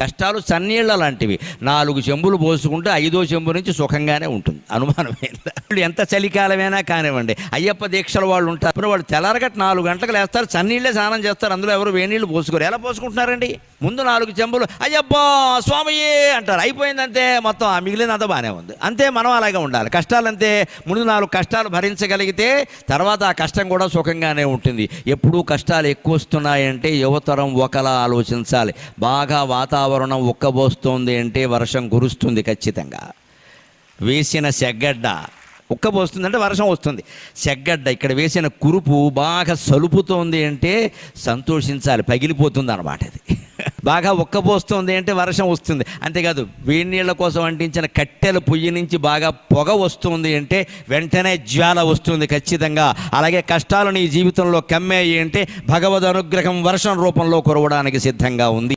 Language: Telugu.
కష్టాలు చన్నీళ్ళ లాంటివి. 4 చెంబులు పోసుకుంటే 5వ చెంబు నుంచి సుఖంగానే ఉంటుంది, అనుమానమైందా? ఎంత చలికాలమైనా కానివ్వండి, అయ్యప్ప దీక్షల వాళ్ళు ఉంటారు, వాళ్ళు తెల్లారగట్ట 4 గంటలకు లేస్తారు, చన్నీళ్ళే స్నానం చేస్తారు, అందులో ఎవరు వేనీళ్ళు పోసుకోరు. ఎలా పోసుకుంటున్నారండి? ముందు 4 చెంబులు అయ్యప్ప స్వామియే అంటారు, అయిపోయిందంతే, మొత్తం ఆ మిగిలినంతా బాగానే ఉంది. అంతే, మనం అలాగే ఉండాలి. కష్టాలంతే, ముందు 4 కష్టాలు భరించగలిగితే తర్వాత ఆ కష్టం కూడా సుఖంగానే ఉంటుంది. ఎప్పుడూ కష్టాలు ఎక్కువ వస్తున్నాయంటే యువతరం ఒకలా ఆలోచించాలి. బాగా వాతావరణం ఉక్కబోస్తోంది అంటే వర్షం కురుస్తుంది ఖచ్చితంగా. వేసిన సెగ్గడ్డ ఉక్కబోస్తుందంటే వర్షం వస్తుంది. సెగ్గడ్డ ఇక్కడ వేసిన కురుపు బాగా సలుపుతోంది అంటే సంతోషించాలి, పగిలిపోతుంది అన్నమాట. అది బాగా ఉక్కబోస్తోంది అంటే వర్షం వస్తుంది. అంతేకాదు, వేడి నీళ్ళ కోసం అంటించిన కట్టెల పొయ్యి నుంచి బాగా పొగ వస్తుంది అంటే వెంటనే జ్వాల వస్తుంది ఖచ్చితంగా. అలాగే కష్టాలు నీ జీవితంలో కమ్మేయి అంటే భగవద్ అనుగ్రహం వర్షం రూపంలో కురవడానికి సిద్ధంగా ఉంది.